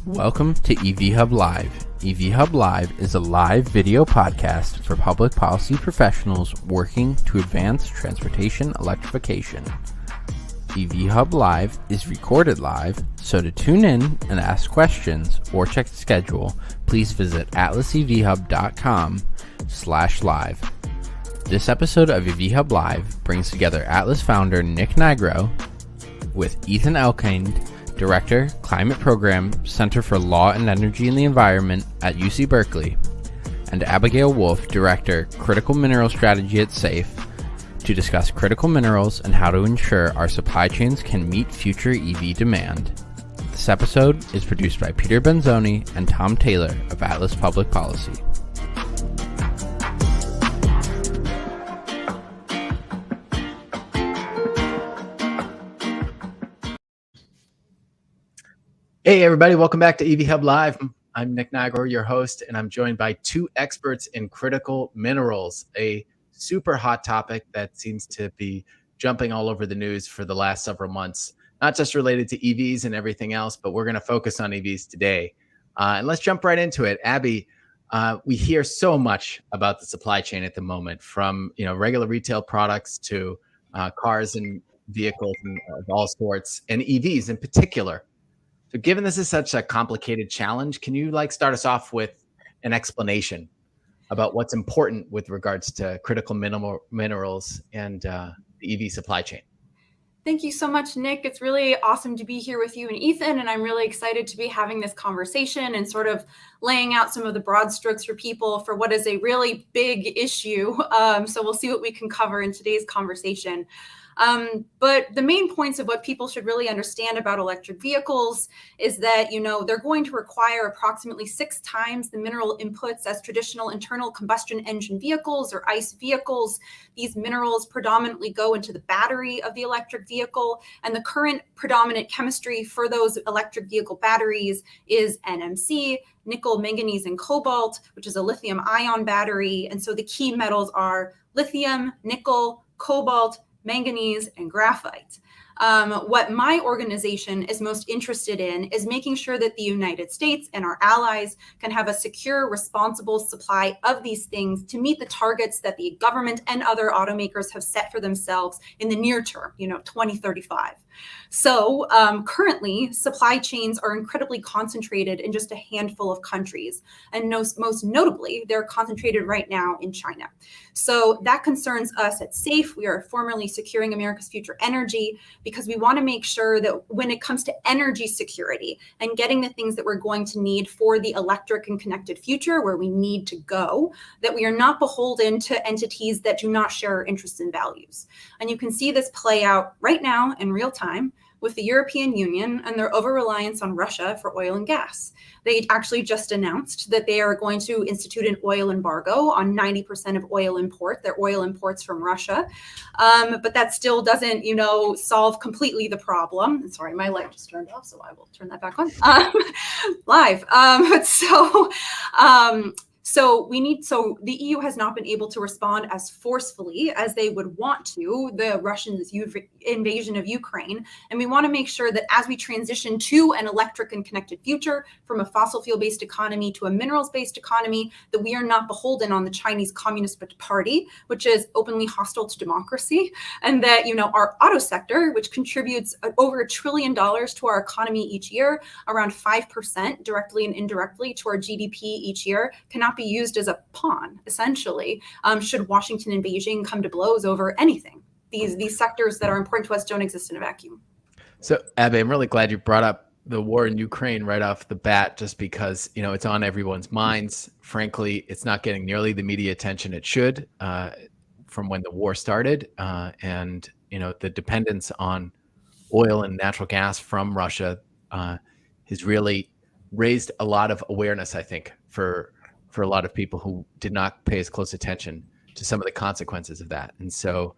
Welcome to EV Hub Live. EV Hub Live is a live video podcast for public policy professionals working to advance transportation electrification. EV Hub Live is recorded live, so to tune in and ask questions or check the schedule, please visit atlasevhub.com/live. This episode of EV Hub Live brings together Atlas founder Nick Nigro with Ethan Elkind, Director, Climate Program, Center for Law and Energy and the Environment at UC Berkeley, and Abigail Wulf, Director, Critical Mineral Strategy at SAFE, to discuss critical minerals and how to ensure our supply chains can meet future EV demand. This episode is produced by Peter Benzoni and Tom Taylor of Atlas Public Policy. Hey everybody, welcome back to EV Hub Live. I'm Nick Nigro, your host, and I'm joined by two experts in critical minerals, a super hot topic that seems to be jumping all over the news for the last several months, not just related to EVs and everything else, but we're going to focus on EVs today. And let's jump right into it. Abby, we hear so much about the supply chain at the moment, from regular retail products to cars and vehicles of all sorts, and EVs in particular. So given this is such a complicated challenge, can you start us off with an explanation about what's important with regards to critical minerals and the EV supply chain? Thank you so much, Nick. It's really awesome to be here with you and Ethan, and I'm really excited to be having this conversation and sort of laying out some of the broad strokes for people for what is a really big issue. So we'll see what we can cover in today's conversation. But the main points of what people should really understand about electric vehicles is that, they're going to require approximately 6 times the mineral inputs as traditional internal combustion engine vehicles or ICE vehicles. These minerals predominantly go into the battery of the electric vehicle, and the current predominant chemistry for those electric vehicle batteries is NMC, nickel, manganese, and cobalt, which is a lithium ion battery. And so the key metals are lithium, nickel, cobalt, manganese, and graphite. What my organization is most interested in is making sure that the United States and our allies can have a secure, responsible supply of these things to meet the targets that the government and other automakers have set for themselves in the near term, 2035. So currently, supply chains are incredibly concentrated in just a handful of countries. And most notably, they're concentrated right now in China. So that concerns us at SAFE. We are formally Securing America's Future Energy, because we want to make sure that when it comes to energy security and getting the things that we're going to need for the electric and connected future, where we need to go, that we are not beholden to entities that do not share our interests and values. And you can see this play out right now in real time with the European Union and their over-reliance on Russia for oil and gas. They actually just announced that they are going to institute an oil embargo on 90% of their oil imports from Russia. But that still doesn't, solve completely the problem. Sorry, my light just turned off, so I will turn that back on live. So the EU has not been able to respond as forcefully as they would want to the Russians' invasion of Ukraine. And we want to make sure that as we transition to an electric and connected future, from a fossil fuel-based economy to a minerals-based economy, that we are not beholden on the Chinese Communist Party, which is openly hostile to democracy, and that, our auto sector, which contributes over $1 trillion to our economy each year, around 5% directly and indirectly to our GDP each year, cannot be used as a pawn, essentially, should Washington and Beijing come to blows over anything. These sectors that are important to us don't exist in a vacuum. So, Abby, I'm really glad you brought up the war in Ukraine right off the bat, just because, it's on everyone's minds. Frankly, it's not getting nearly the media attention it should from when the war started. And the dependence on oil and natural gas from Russia has really raised a lot of awareness, I think, for a lot of people who did not pay as close attention to some of the consequences of that. And so,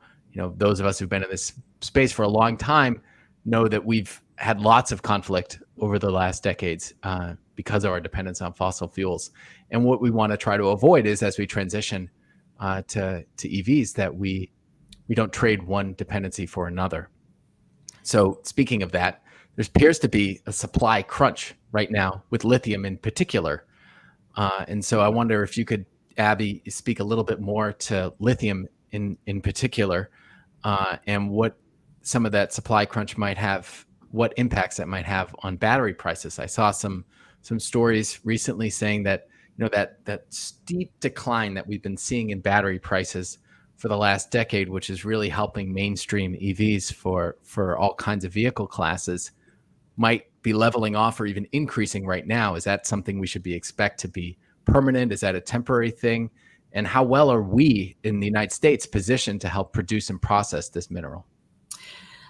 those of us who've been in this space for a long time know that we've had lots of conflict over the last decades because of our dependence on fossil fuels. And what we want to try to avoid is, as we transition to EVs, that we don't trade one dependency for another. So speaking of that, there appears to be a supply crunch right now with lithium in particular. And so I wonder if you could, Abby, speak a little bit more to lithium in particular, and what some of that supply crunch might have, what impacts that might have on battery prices. I saw some stories recently saying that that steep decline that we've been seeing in battery prices for the last decade, which is really helping mainstream EVs for all kinds of vehicle classes, might be leveling off or even increasing right now. Is that something we should expect to be permanent? Is that a temporary thing? And how well are we in the United States positioned to help produce and process this mineral?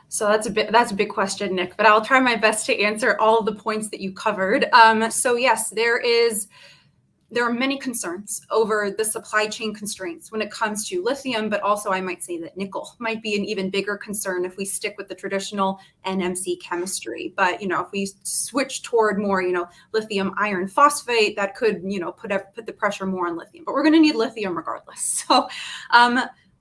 So that's a big question, Nick, but I'll try my best to answer all of the points that you covered. So yes, there are many concerns over the supply chain constraints when it comes to lithium, but also I might say that nickel might be an even bigger concern if we stick with the traditional NMC chemistry. But, if we switch toward more, lithium iron phosphate, that could, put the pressure more on lithium. But we're going to need lithium regardless. So,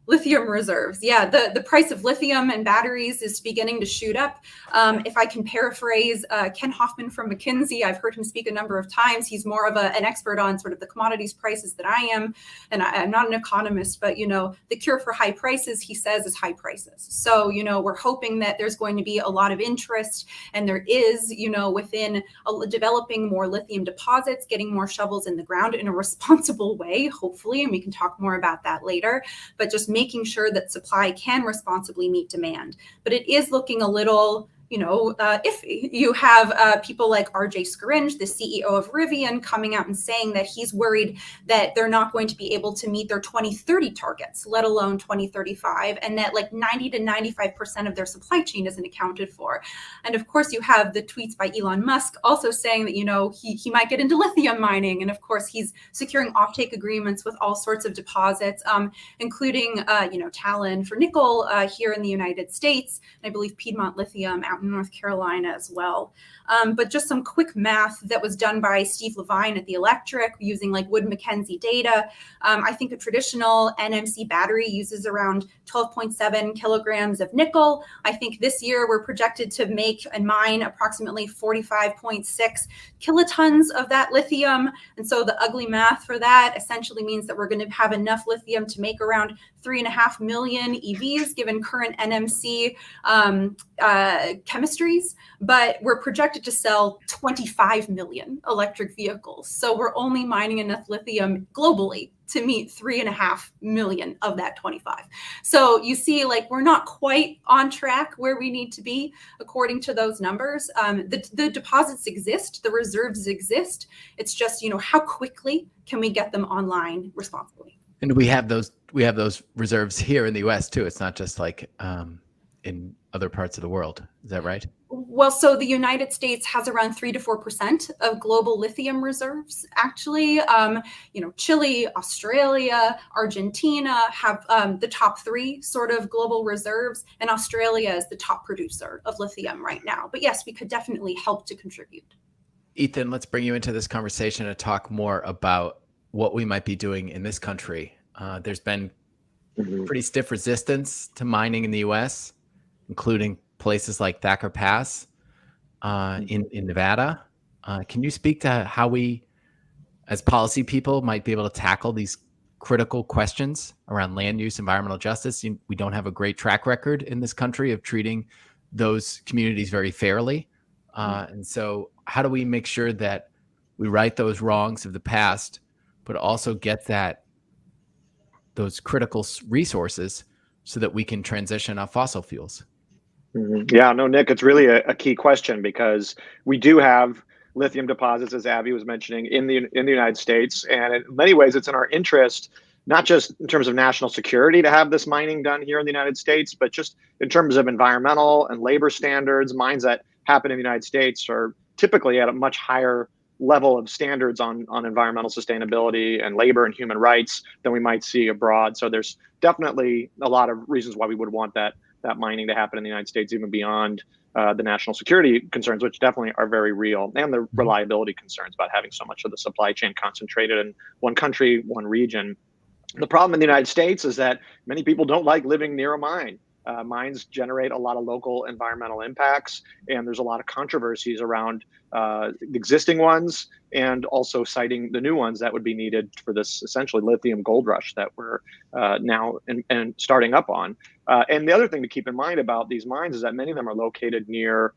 lithium reserves. Yeah, the price of lithium and batteries is beginning to shoot up. If I can paraphrase Ken Hoffman from McKinsey, I've heard him speak a number of times. He's more of an expert on sort of the commodities prices than I am. And I'm not an economist, but, the cure for high prices, he says, is high prices. So, we're hoping that there's going to be a lot of interest, and there is, within developing more lithium deposits, getting more shovels in the ground in a responsible way, hopefully, and we can talk more about that later. But just making sure that supply can responsibly meet demand. But it is looking a little, iffy. You have people like RJ Scaringe, the CEO of Rivian, coming out and saying that he's worried that they're not going to be able to meet their 2030 targets, let alone 2035, and that like 90 to 95% of their supply chain isn't accounted for. And of course, you have the tweets by Elon Musk also saying that, he might get into lithium mining. And of course, he's securing offtake agreements with all sorts of deposits, including, Talon for nickel here in the United States, and I believe Piedmont Lithium out in North Carolina as well. But just some quick math that was done by Steve Levine at the Electric using like Wood Mackenzie data. I think a traditional NMC battery uses around 12.7 kilograms of nickel. I think this year we're projected to make and mine approximately 45.6 kilotons of that lithium. And so the ugly math for that essentially means that we're going to have enough lithium to make around 3.5 million EVs given current NMC chemistries, but we're projected to sell 25 million electric vehicles. So we're only mining enough lithium globally to meet 3.5 million of that 25. So you see, like, we're not quite on track where we need to be according to those numbers. The deposits exist, the reserves exist. It's just, how quickly can we get them online responsibly? And we have those reserves here in the U.S. too. It's not just like in other parts of the world. Is that right? Well, so the United States has around 3 to 4% of global lithium reserves. Actually, Chile, Australia, Argentina have the top 3 sort of global reserves, and Australia is the top producer of lithium right now. But yes, we could definitely help to contribute. Ethan, let's bring you into this conversation to talk more about what we might be doing in this country. There's been pretty stiff resistance to mining in the U.S., including places like Thacker Pass in Nevada. Can you speak to how we, as policy people, might be able to tackle these critical questions around land use, environmental justice? We don't have a great track record in this country of treating those communities very fairly. And so how do we make sure that we right those wrongs of the past, but also get those critical resources so that we can transition off fossil fuels? Yeah, no, Nick, it's really a key question because we do have lithium deposits, as Abby was mentioning, in the United States. And in many ways, it's in our interest, not just in terms of national security to have this mining done here in the United States, but just in terms of environmental and labor standards. Mines that happen in the United States are typically at a much higher level of standards on environmental sustainability and labor and human rights than we might see abroad. So there's definitely a lot of reasons why we would want that mining to happen in the United States, even beyond the national security concerns, which definitely are very real, and the reliability concerns about having so much of the supply chain concentrated in one country, one region. The problem in the United States is that many people don't like living near a mine. mines generate a lot of local environmental impacts, and there's a lot of controversies around the existing ones and also citing the new ones that would be needed for this essentially lithium gold rush that we're now and starting up on. And the other thing to keep in mind about these mines is that many of them are located near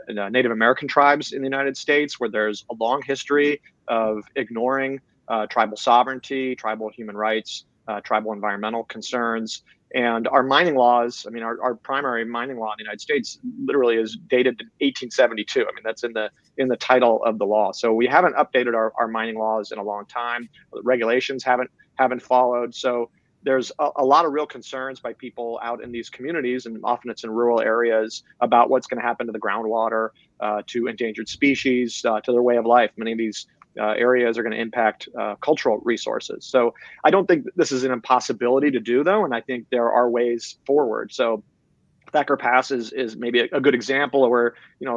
Native American tribes in the United States, where there's a long history of ignoring tribal sovereignty, tribal human rights, tribal environmental concerns. And our mining laws, I mean, our primary mining law in the United States literally is dated to 1872. I mean, that's in the title of the law. So we haven't updated our mining laws in a long time. The regulations haven't followed. So there's a lot of real concerns by people out in these communities, and often it's in rural areas, about what's going to happen to the groundwater, to endangered species, to their way of life. Many of these areas are going to impact cultural resources. So I don't think this is an impossibility to do, though, and I think there are ways forward. So Thacker Pass is maybe a good example of where,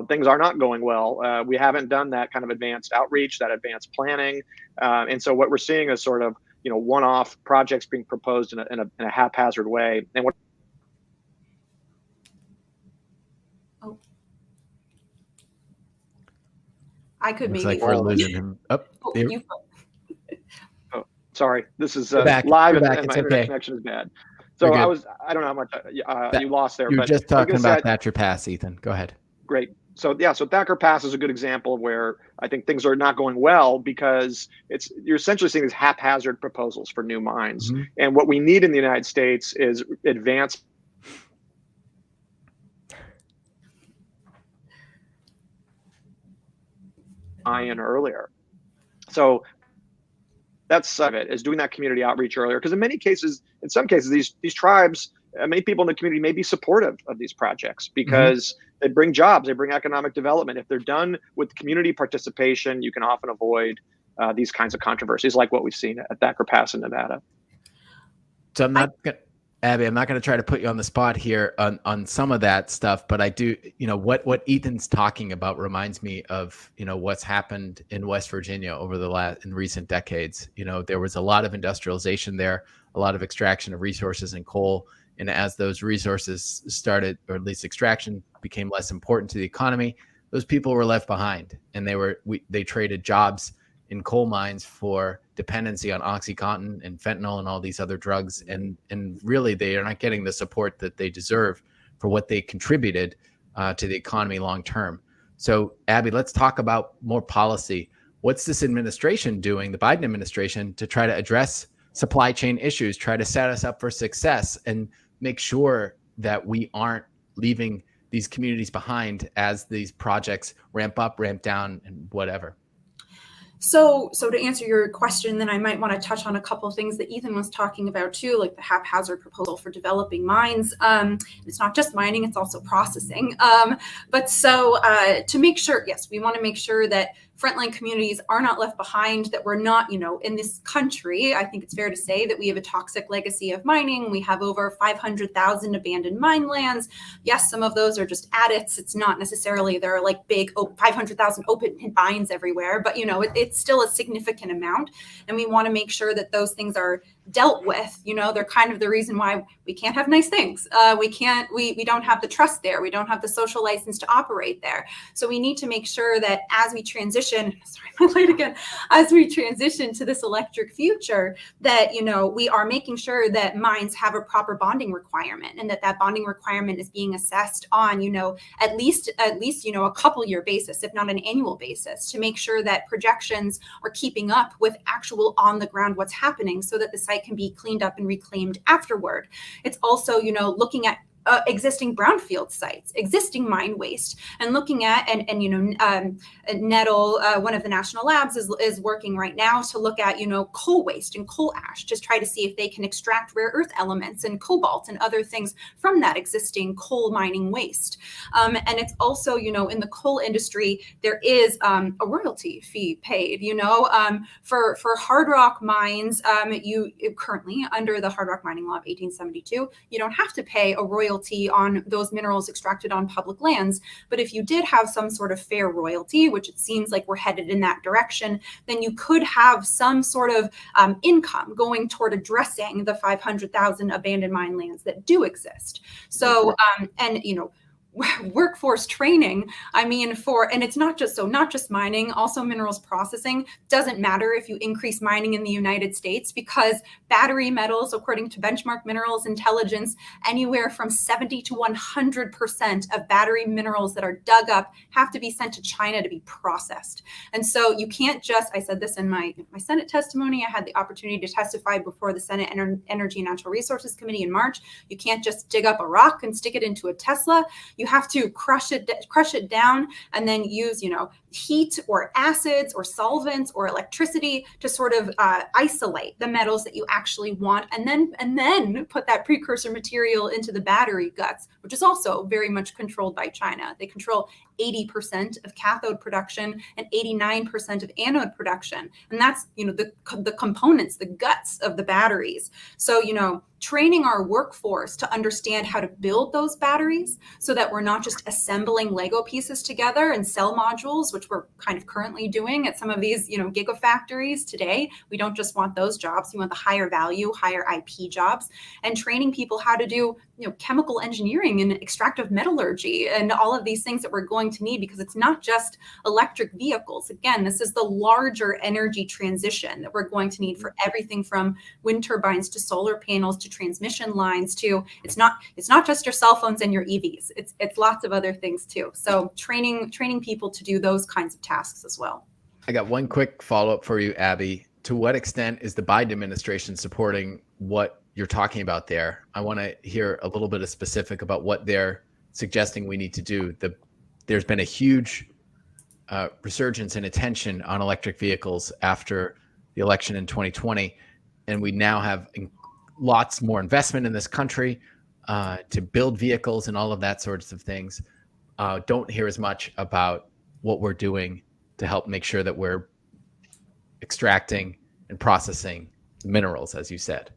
things are not going well. We haven't done that kind of advanced outreach, that advanced planning, and so what we're seeing is sort of one-off projects being proposed in a haphazard way. And what I could looks maybe like we're losing him. Sorry, this is back. live, and It's my internet okay. connection is bad. So I don't know how much you lost there. You're but just talking about say, Thacker Pass, Ethan. Go ahead. Great. So Thacker Pass is a good example of where I think things are not going well, because you're essentially seeing these haphazard proposals for new mines. Mm-hmm. And what we need in the United States is advanced iron earlier. So that's some of it, is doing that community outreach earlier. Because in some cases, these tribes, many people in the community may be supportive of these projects because they bring jobs, they bring economic development. If they're done with community participation, you can often avoid these kinds of controversies like what we've seen at Thacker Pass in Nevada. So Abby, I'm not going to try to put you on the spot here on some of that stuff, but I do, what Ethan's talking about reminds me of, what's happened in West Virginia in recent decades. There was a lot of industrialization there, a lot of extraction of resources and coal. And as those resources started, or at least extraction became less important to the economy, those people were left behind, and they traded jobs in coal mines for dependency on OxyContin and fentanyl and all these other drugs. And really, they are not getting the support that they deserve for what they contributed to the economy long term. So, Abby, let's talk about more policy. What's this administration doing, the Biden administration, to try to address supply chain issues, try to set us up for success, and make sure that we aren't leaving these communities behind as these projects ramp up, ramp down, and whatever? So to answer your question, then I might want to touch on a couple of things that Ethan was talking about too, like the haphazard proposal for developing mines. It's not just mining, it's also processing. But to make sure, yes, we want to make sure that frontline communities are not left behind, that we're not, in this country, I think it's fair to say that we have a toxic legacy of mining. We have over 500,000 abandoned mine lands. Yes, some of those are just adits. It's not necessarily, there are like big 500,000 open pit mines everywhere, but it's still a significant amount. And we want to make sure that those things are dealt with. They're kind of the reason why we can't have nice things. We don't have the trust there. We don't have the social license to operate there. So we need to make sure that as we transition to this electric future, that, we are making sure that mines have a proper bonding requirement, and that bonding requirement is being assessed on, at least, a couple year basis, if not an annual basis, to make sure that projections are keeping up with actual on the ground what's happening, so that the site can be cleaned up and reclaimed afterward. It's also, looking at existing brownfield sites, existing mine waste, and looking at Nettle, one of the national labs, is working right now to look at coal waste and coal ash, to try to see if they can extract rare earth elements and cobalt and other things from that existing coal mining waste. And it's also in the coal industry, there is a royalty fee paid. For hard rock mines, you currently, under the hard rock mining law of 1872, you don't have to pay a royalty royalty on those minerals extracted on public lands. But if you did have some sort of fair royalty, which it seems like we're headed in that direction, then you could have some sort of income going toward addressing the 500,000 abandoned mine lands that do exist. So, and workforce training, I mean, and it's not just mining, also minerals processing. Doesn't matter if you increase mining in the United States, because battery metals, according to Benchmark Minerals Intelligence, anywhere from 70 to 100% of battery minerals that are dug up have to be sent to China to be processed. And so you can't just, I said this in my Senate testimony, I had the opportunity to testify before the Senate Energy and Natural Resources Committee in March. You can't just dig up a rock and stick it into a Tesla. You have to crush it down and then use, heat or acids or solvents or electricity to sort of isolate the metals that you actually want, and then put that precursor material into the battery guts, which is also very much controlled by China. They control 80% of cathode production and 89% of anode production. And that's, the components, the guts of the batteries. So, training our workforce to understand how to build those batteries so that we're not just assembling Lego pieces together and cell modules, which we're kind of currently doing at some of these, gigafactories today. We don't just want those jobs. We want the higher value, higher IP jobs, and training people how to do, chemical engineering and extractive metallurgy and all of these things that we're going to need, because it's not just electric vehicles. Again, this is the larger energy transition that we're going to need for everything from wind turbines to solar panels to transmission lines to, it's not just your cell phones and your EVs. It's lots of other things too. So training people to do those kinds of tasks as well. I got one quick follow-up for you, Abby. To what extent is the Biden administration supporting what you're talking about there? I want to hear a little bit of specific about what they're suggesting we need to do. There's been a huge resurgence in attention on electric vehicles after the election in 2020, and we now have lots more investment in this country to build vehicles and all of that sorts of things. Don't hear as much about what we're doing to help make sure that we're extracting and processing minerals, as you said.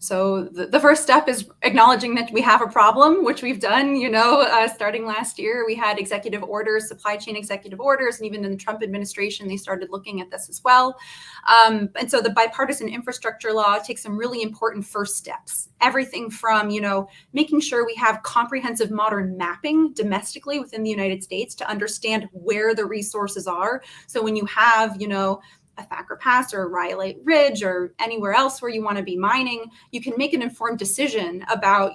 So the first step is acknowledging that we have a problem, which we've done, starting last year. We had executive orders, supply chain executive orders, and even in the Trump administration, they started looking at this as well. And so the bipartisan infrastructure law takes some really important first steps. Everything from, making sure we have comprehensive modern mapping domestically within the United States to understand where the resources are. So when you have, a Thacker Pass or a Rhyolite Ridge or anywhere else where you want to be mining, you can make an informed decision about,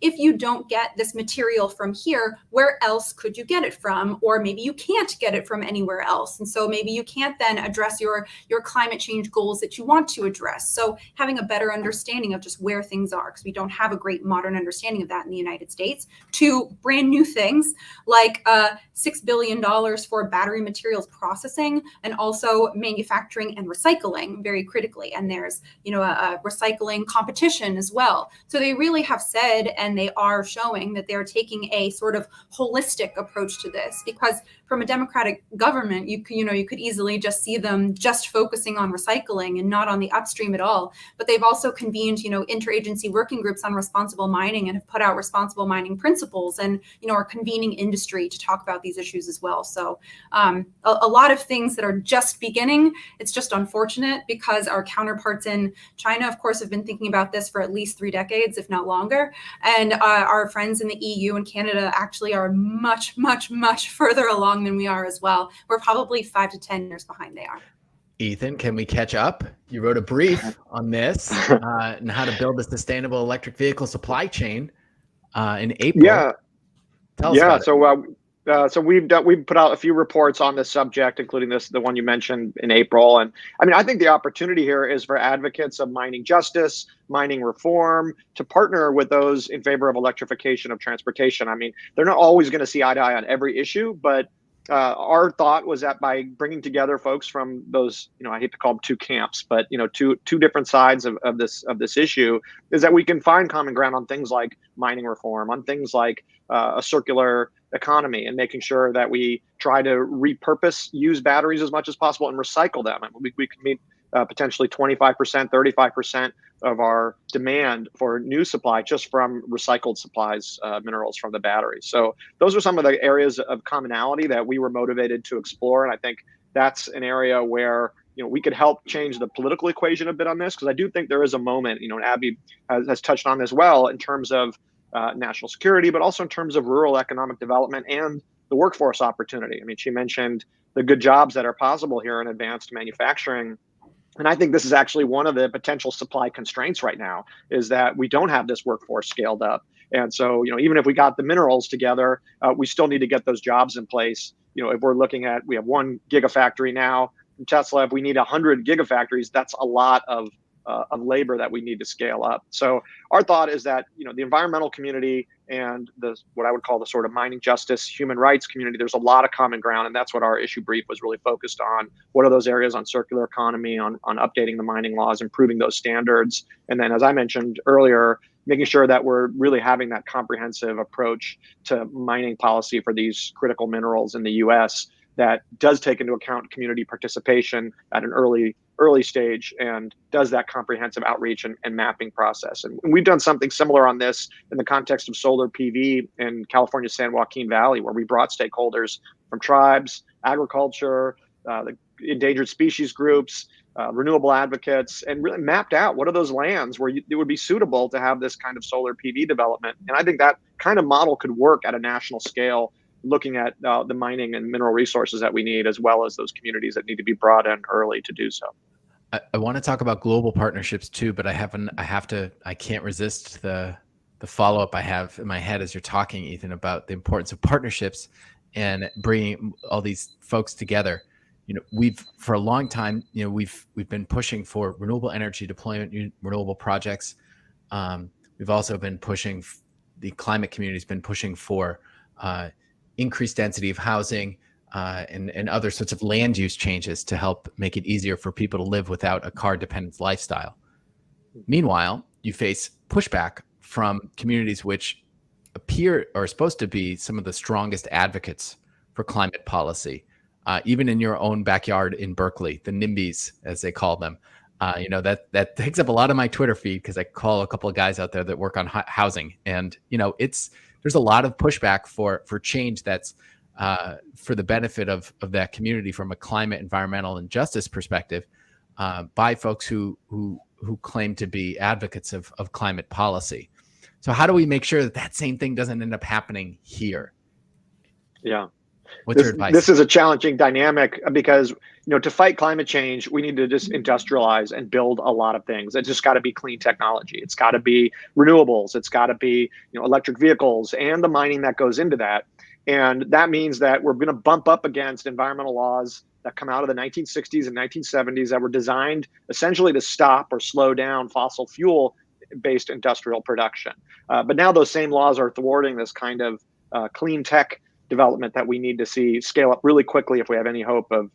if you don't get this material from here, where else could you get it from? Or maybe you can't get it from anywhere else. And so maybe you can't then address your climate change goals that you want to address. So having a better understanding of just where things are, because we don't have a great modern understanding of that in the United States, to brand new things like $6 billion for battery materials processing and also manufacturing and recycling very critically. And there's, a recycling competition as well. So they really have said, and they are showing that they're taking a sort of holistic approach to this, because from a democratic government, you could easily just see them just focusing on recycling and not on the upstream at all. But they've also convened, interagency working groups on responsible mining and have put out responsible mining principles and, are convening industry to talk about these issues as well. So a lot of things that are just beginning. It's just unfortunate because our counterparts in China, of course, have been thinking about this for at least 3 decades, if not longer. And our friends in the EU and Canada actually are much, much, much further along than we are as well. We're probably 5 to 10 years behind they are. Ethan, can we catch up? You wrote a brief on this and how to build a sustainable electric vehicle supply chain in April. Yeah. Tell us about it. So we've put out a few reports on this subject, including the one you mentioned in April. And I think the opportunity here is for advocates of mining justice, mining reform, to partner with those in favor of electrification of transportation. They're not always going to see eye to eye on every issue, but our thought was that by bringing together folks from those, I hate to call them two camps, but two different sides of this issue, is that we can find common ground on things like mining reform, on things like a circular economy, and making sure that we try to repurpose, use batteries as much as possible, and recycle them. We could meet potentially 25%, 35% of our demand for new supply just from recycled supplies, minerals from the batteries. So those are some of the areas of commonality that we were motivated to explore. And I think that's an area where we could help change the political equation a bit on this, because I do think there is a moment, and Abby has touched on this well, in terms of national security, but also in terms of rural economic development and the workforce opportunity. I mean, she mentioned the good jobs that are possible here in advanced manufacturing. And I think this is actually one of the potential supply constraints right now, is that we don't have this workforce scaled up. And so, even if we got the minerals together, we still need to get those jobs in place. If we're looking at, we have 1 gigafactory now from Tesla, if we need 100 gigafactories, that's a lot of labor that we need to scale up. So our thought is that, the environmental community and what I would call the sort of mining justice, human rights community, there's a lot of common ground. And that's what our issue brief was really focused on. What are those areas on circular economy, on updating the mining laws, improving those standards? And then, as I mentioned earlier, making sure that we're really having that comprehensive approach to mining policy for these critical minerals in the US that does take into account community participation at an early stage and does that comprehensive outreach and mapping process. And we've done something similar on this in the context of solar PV in California's San Joaquin Valley, where we brought stakeholders from tribes, agriculture, the endangered species groups, renewable advocates, and really mapped out what are those lands where it would be suitable to have this kind of solar PV development. And I think that kind of model could work at a national scale, looking at the mining and mineral resources that we need, as well as those communities that need to be brought in early to do so. I want to talk about global partnerships too, but I can't resist the follow-up I have in my head as you're talking, Ethan, about the importance of partnerships and bringing all these folks together. We've for a long time, we've been pushing for renewable energy deployment, renewable projects. We've also been pushing, the climate community's been pushing for increased density of housing and other sorts of land use changes to help make it easier for people to live without a car-dependent lifestyle. Meanwhile, you face pushback from communities which appear or are supposed to be some of the strongest advocates for climate policy. Even in your own backyard in Berkeley, the NIMBYs, as they call them, that takes up a lot of my Twitter feed, because I call a couple of guys out there that work on housing, and there's a lot of pushback for change that's for the benefit of that community from a climate, environmental, and justice perspective, by folks who claim to be advocates of climate policy. So how do we make sure that same thing doesn't end up happening here? Yeah. What's your advice? This is a challenging dynamic, because, to fight climate change, we need to just industrialize and build a lot of things. It's just got to be clean technology. It's got to be renewables. It's got to be, electric vehicles and the mining that goes into that. And that means that we're going to bump up against environmental laws that come out of the 1960s and 1970s that were designed essentially to stop or slow down fossil fuel-based industrial production. But now those same laws are thwarting this kind of clean tech development that we need to see scale up really quickly if we have any hope of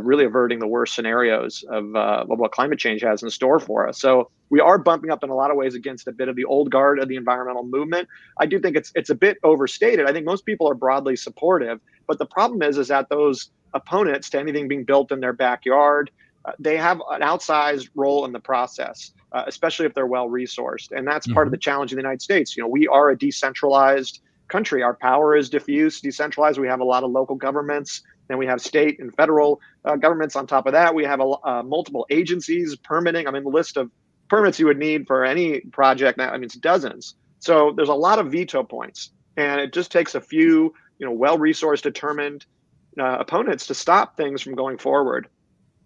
really averting the worst scenarios of what climate change has in store for us. So we are bumping up in a lot of ways against a bit of the old guard of the environmental movement. I do think it's a bit overstated. I think most people are broadly supportive, but the problem is that those opponents to anything being built in their backyard, they have an outsized role in the process, especially if they're well resourced. And that's part of the challenge in the United States. We are a decentralized country. Our power is diffuse, decentralized. We have a lot of local governments, and we have state and federal governments on top of that. We have multiple agencies, permitting. I mean, the list of permits you would need for any project now, it's dozens. So there's a lot of veto points, and it just takes a few, well-resourced, determined opponents to stop things from going forward.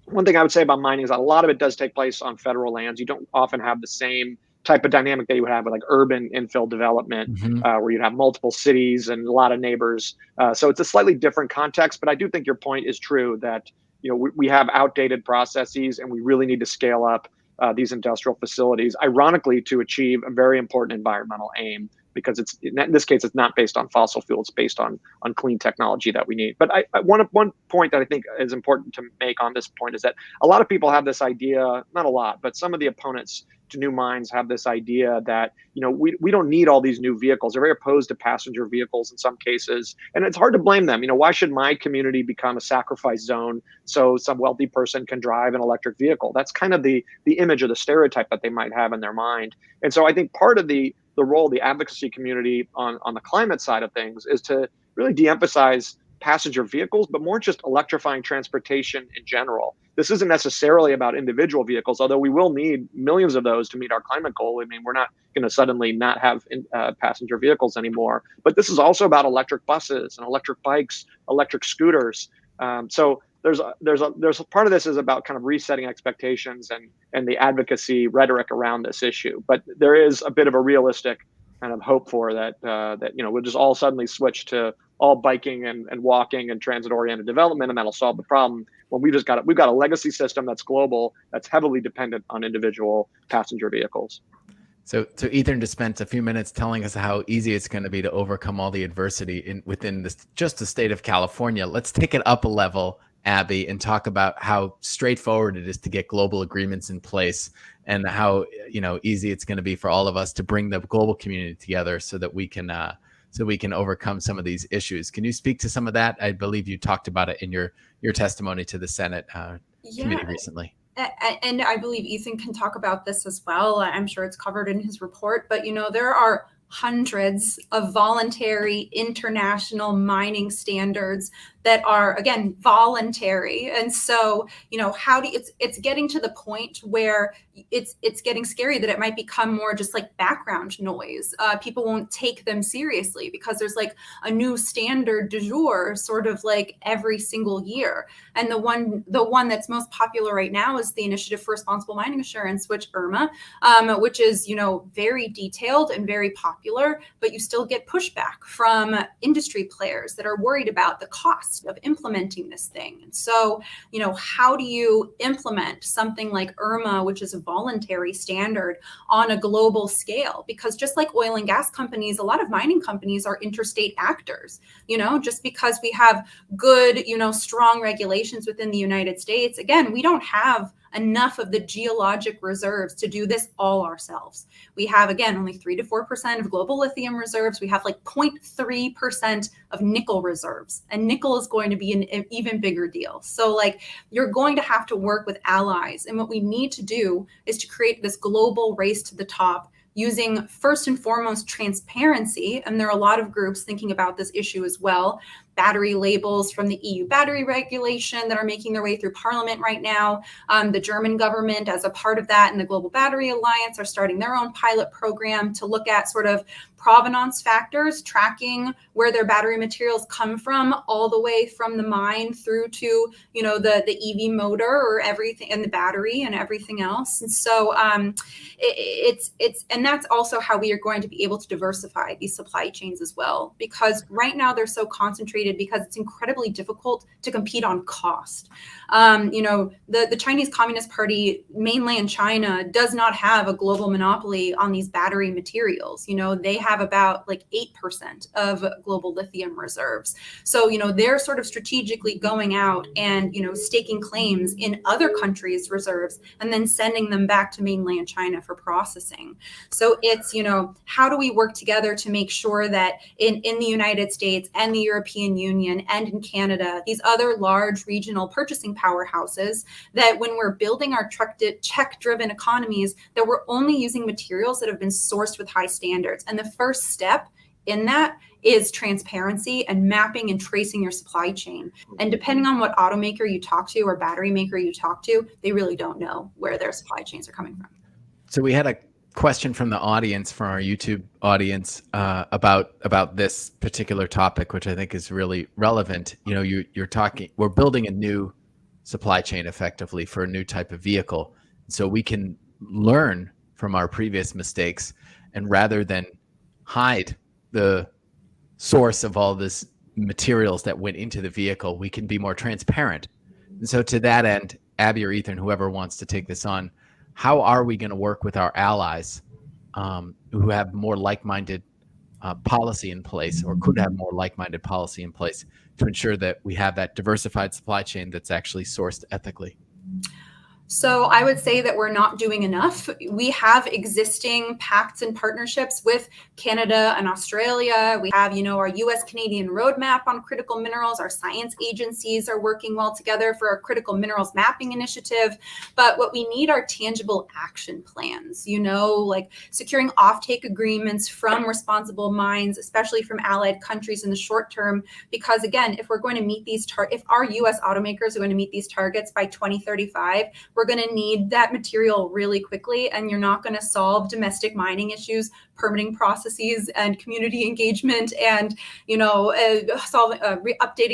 One thing I would say about mining is that a lot of it does take place on federal lands. You don't often have the same type of dynamic that you would have with like urban infill development, where you have multiple cities and a lot of neighbors. So it's a slightly different context, but I do think your point is true that, we have outdated processes, and we really need to scale up these industrial facilities, ironically, to achieve a very important environmental aim because it's in this case it's not based on fossil fuel, it's based on clean technology that we need. But one point that I think is important to make on this point is that a lot of people have this idea, not a lot, but some of the opponents to new mines have this idea that, you know, we don't need all these new vehicles. They're very opposed to passenger vehicles in some cases, and it's hard to blame them. You know, why should my community become a sacrifice zone so some wealthy person can drive an electric vehicle? That's kind of the image or the stereotype that they might have in their mind. And so I think part of the role of the advocacy community on the climate side of things is to really de-emphasize passenger vehicles, but more just electrifying transportation in general. This isn't necessarily about individual vehicles, although we will need millions of those to meet our climate goal. I mean, we're not going to suddenly not have passenger vehicles anymore. But this is also about electric buses and electric bikes, electric scooters. So there's a part of this is about kind of resetting expectations and the advocacy rhetoric around this issue. But there is a bit of a realistic kind of hope for that, you know, we'll just all suddenly switch to all biking and walking and transit-oriented development, and that'll solve the problem. When we've got a legacy system that's global, that's heavily dependent on individual passenger vehicles. So Ethan just spent a few minutes telling us how easy it's going to be to overcome all the adversity within just the state of California. Let's take it up a level, Abby, and talk about how straightforward it is to get global agreements in place, and how, you know, easy it's going to be for all of us to bring the global community together so that we can overcome some of these issues. Can you speak to some of that? I believe you talked about it in your testimony to the Senate committee recently. And I believe Ethan can talk about this as well. I'm sure it's covered in his report, but, you know, there are hundreds of voluntary international mining standards that are, again, voluntary. And so, you know, it's getting to the point where it's getting scary that it might become more just like background noise. People won't take them seriously because there's like a new standard du jour sort of like every single year. And the one that's most popular right now is the Initiative for Responsible Mining Assurance, which IRMA, which is, you know, very detailed and very popular, but you still get pushback from industry players that are worried about the cost of implementing this thing. And so, you know, how do you implement something like IRMA, which is a voluntary standard, on a global scale? Because just like oil and gas companies, a lot of mining companies are interstate actors. You know, just because we have good, you know, strong regulations within the United States, again, we don't have enough of the geologic reserves to do this all ourselves. We have, again, only 3 to 4% of global lithium reserves. We have like 0.3% of nickel reserves, and nickel is going to be an even bigger deal. So like, you're going to have to work with allies. And what we need to do is to create this global race to the top, using first and foremost transparency. And there are a lot of groups thinking about this issue as well. Battery labels from the EU battery regulation that are making their way through Parliament right now. The German government, as a part of that, and the Global Battery Alliance are starting their own pilot program to look at sort of provenance factors, tracking where their battery materials come from, all the way from the mine through to, you know, the EV motor or everything, and the battery and everything else. And so and that's also how we are going to be able to diversify these supply chains as well, because right now they're so concentrated because it's incredibly difficult to compete on cost. You know, the Chinese Communist Party, mainland China, does not have a global monopoly on these battery materials. You know, they have about like 8% of global lithium reserves. So, you know, they're sort of strategically going out and, you know, staking claims in other countries' reserves and then sending them back to mainland China for processing. So it's, you know, how do we work together to make sure that in the United States and the European Union and in Canada, these other large regional purchasing powerhouses, that when we're building our tech-driven economies, that we're only using materials that have been sourced with high standards. And the first step in that is transparency and mapping and tracing your supply chain. And depending on what automaker you talk to or battery maker you talk to, they really don't know where their supply chains are coming from. So we had a question from the audience, from our YouTube audience, about this particular topic, which I think is really relevant. You know, you're talking, we're building a new supply chain effectively for a new type of vehicle. So we can learn from our previous mistakes, and rather than hide the source of all this materials that went into the vehicle, we can be more transparent. And so to that end, Abby or Ethan, whoever wants to take this on, how are we going to work with our allies who have more like-minded policy in place, or could have more like-minded policy in place to ensure that we have that diversified supply chain that's actually sourced ethically? So I would say that we're not doing enough. We have existing pacts and partnerships with Canada and Australia. We have, our US-Canadian roadmap on critical minerals. Our science agencies are working well together for our critical minerals mapping initiative. But what we need are tangible action plans, like securing offtake agreements from responsible mines, especially from allied countries in the short term. Because again, if we're going to meet these if our US automakers are going to meet these targets by 2035, we're going to need that material really quickly, and you're not going to solve domestic mining issues, permitting processes, and community engagement, and updating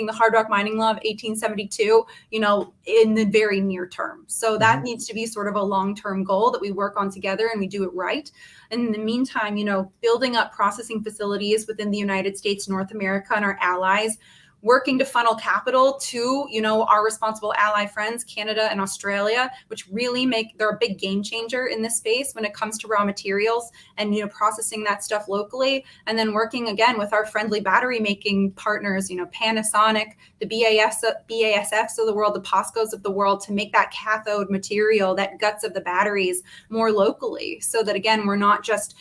the Hard Rock Mining Law of 1872, in the very near term. So that needs to be sort of a long-term goal that we work on together and we do it right. And in the meantime, building up processing facilities within the United States, North America, and our allies, working to funnel capital to, our responsible ally friends, Canada and Australia, which really they're a big game changer in this space when it comes to raw materials and, processing that stuff locally. And then working again with our friendly battery making partners, Panasonic, the BASFs of the world, the POSCOs of the world, to make that cathode material, that guts of the batteries, more locally. So that again, we're not just,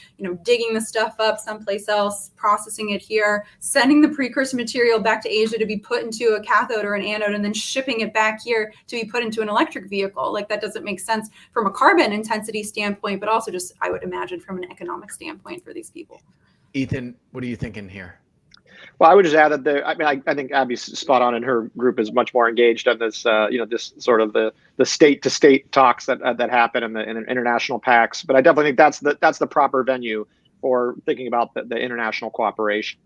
digging the stuff up someplace else, processing it here, sending the precursor material back to Asia to be put into a cathode or an anode, and then shipping it back here to be put into an electric vehicle. Like, that doesn't make sense from a carbon intensity standpoint, but also just, I would imagine, from an economic standpoint for these people. Ethan, what are you thinking here? Well, I would just add that I think Abby's spot on, and her group is much more engaged on this, this sort of the state to state talks that happen in international pacts. But I definitely think that's the proper venue for thinking about the international cooperation.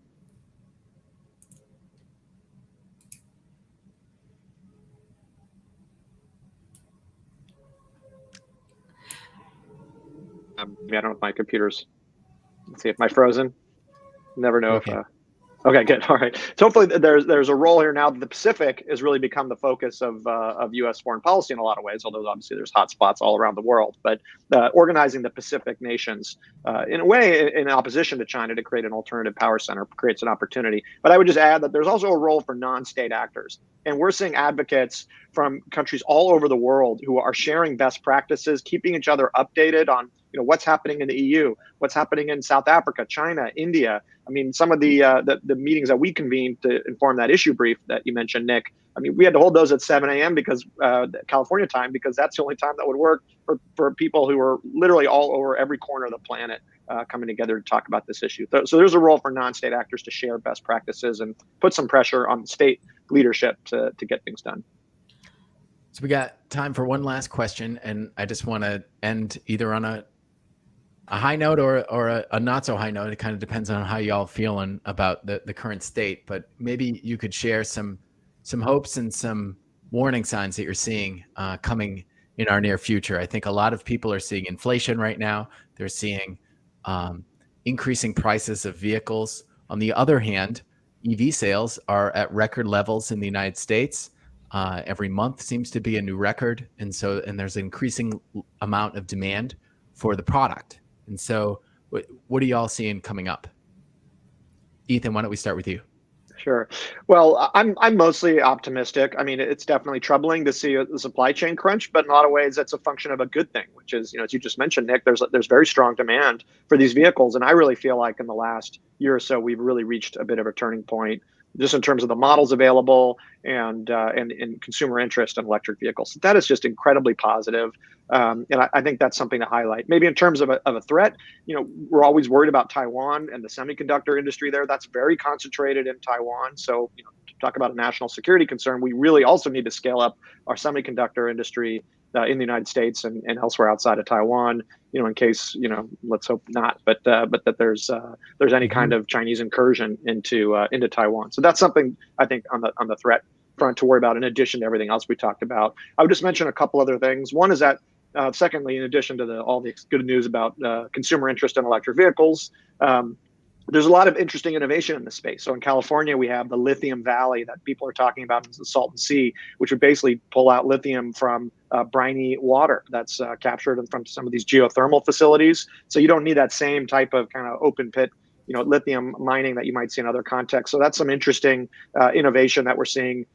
I don't know if my computer's. Let's see if my frozen. Never know okay. if. Okay, good. All right. So hopefully there's a role here now that the Pacific has really become the focus of U.S. foreign policy in a lot of ways, although obviously there's hot spots all around the world. But organizing the Pacific nations in a way in opposition to China to create an alternative power center creates an opportunity. But I would just add that there's also a role for non-state actors. And we're seeing advocates from countries all over the world who are sharing best practices, keeping each other updated on what's happening in the EU, what's happening in South Africa, China, India. I mean, some of the meetings that we convened to inform that issue brief that you mentioned, Nick. I mean, we had to hold those at 7 a.m. because California time, because that's the only time that would work for people who are literally all over every corner of the planet coming together to talk about this issue. So there's a role for non-state actors to share best practices and put some pressure on state leadership to get things done. So we got time for one last question, and I just want to end either on a high note or a not so high note. It kind of depends on how y'all feeling about the current state, but maybe you could share some hopes and some warning signs that you're seeing coming in our near future. I think a lot of people are seeing inflation right now. They're seeing increasing prices of vehicles. On the other hand, EV sales are at record levels in the United States. Every month seems to be a new record. And there's an increasing amount of demand for the product. And so what are y'all seeing coming up? Ethan, why don't we start with you? Sure. Well, I'm mostly optimistic. I mean, it's definitely troubling to see the supply chain crunch, but in a lot of ways, that's a function of a good thing, which is, as you just mentioned, Nick, there's very strong demand for these vehicles. And I really feel like in the last year or so, we've really reached a bit of a turning point just in terms of the models available and consumer interest in electric vehicles. So that is just incredibly positive. And I think that's something to highlight. Maybe in terms of a threat, we're always worried about Taiwan and the semiconductor industry there. That's very concentrated in Taiwan. So, to talk about a national security concern, we really also need to scale up our semiconductor industry in the United States and elsewhere outside of Taiwan, in case, let's hope not, but that there's any kind of Chinese incursion into Taiwan. So that's something I think on the threat front to worry about, in addition to everything else we talked about. I would just mention a couple other things. One is that, secondly, in addition to all the good news about consumer interest in electric vehicles, there's a lot of interesting innovation in this space. So in California, we have the lithium valley that people are talking about in the Salton Sea, which would basically pull out lithium from briny water that's captured from some of these geothermal facilities. So you don't need that same type of kind of open pit lithium mining that you might see in other contexts. So that's some interesting innovation that we're seeing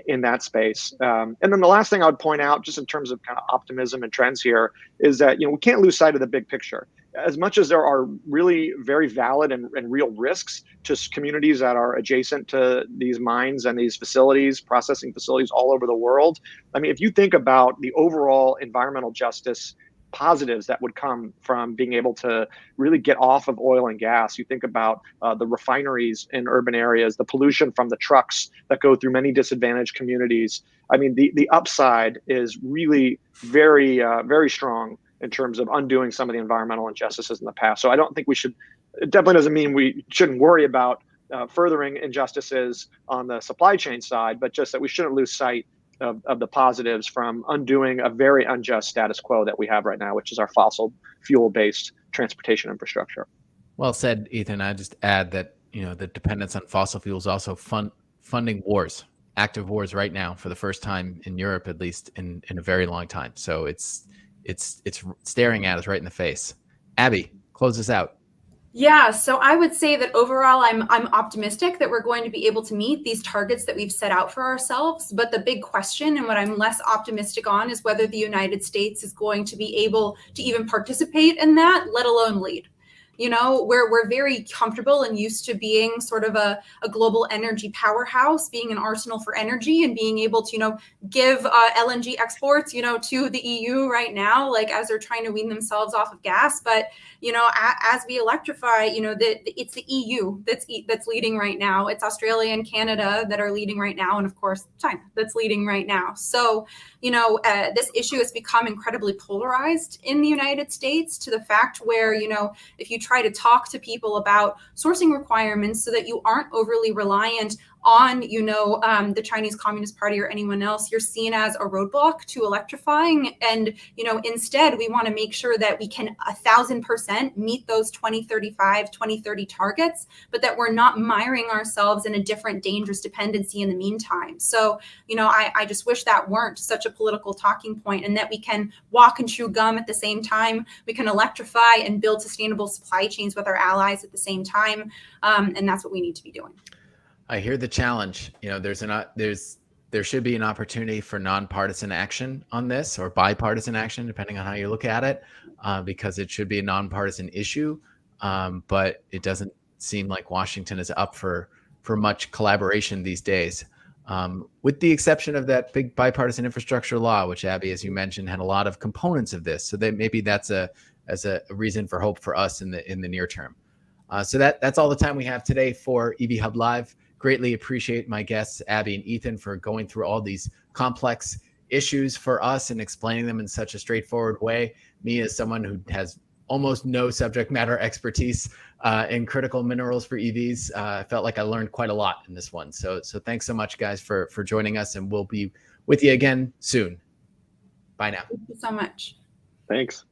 in that space. And then the last thing I would point out, just in terms of kind of optimism and trends here, is that we can't lose sight of the big picture. As much as there are really very valid and real risks to communities that are adjacent to these mines and these facilities, processing facilities all over the world, I mean, if you think about the overall environmental justice positives that would come from being able to really get off of oil and gas. You think about the refineries in urban areas, the pollution from the trucks that go through many disadvantaged communities. I mean, the upside is really very, very strong in terms of undoing some of the environmental injustices in the past. So I don't think we should, it definitely doesn't mean we shouldn't worry about furthering injustices on the supply chain side, but just that we shouldn't lose sight of the positives from undoing a very unjust status quo that we have right now, which is our fossil fuel-based transportation infrastructure. Well said, Ethan. I just add that the dependence on fossil fuels also funding wars, active wars right now for the first time in Europe, at least in a very long time. So it's staring at us right in the face. Abby, close us out. Yeah, so I would say that overall, I'm optimistic that we're going to be able to meet these targets that we've set out for ourselves. But the big question, and what I'm less optimistic on, is whether the United States is going to be able to even participate in that, let alone lead. We're very comfortable and used to being sort of a global energy powerhouse, being an arsenal for energy, and being able to, give LNG exports, to the EU right now, like as they're trying to wean themselves off of gas. But, as we electrify, it's the EU that's leading right now. It's Australia and Canada that are leading right now. And of course, China that's leading right now. So, this issue has become incredibly polarized in the United States, to the fact where, if you try to talk to people about sourcing requirements so that you aren't overly reliant on, the Chinese Communist Party or anyone else, you're seen as a roadblock to electrifying. And, instead, we want to make sure that we can 1,000% meet those 2035, 2030 targets, but that we're not miring ourselves in a different dangerous dependency in the meantime. So, I just wish that weren't such a political talking point, and that we can walk and chew gum at the same time. We can electrify and build sustainable supply chains with our allies at the same time. And that's what we need to be doing. I hear the challenge. There should be an opportunity for nonpartisan action on this, or bipartisan action, depending on how you look at it, because it should be a nonpartisan issue. But it doesn't seem like Washington is up for much collaboration these days, with the exception of that big bipartisan infrastructure law, which, Abby, as you mentioned, had a lot of components of this. So that maybe that's a reason for hope for us in the near term. So that's all the time we have today for EV Hub Live. Greatly appreciate my guests, Abby and Ethan, for going through all these complex issues for us and explaining them in such a straightforward way. Me, as someone who has almost no subject matter expertise in critical minerals for EVs, I felt like I learned quite a lot in this one. So thanks so much, guys, for joining us, and we'll be with you again soon. Bye now. Thank you so much. Thanks.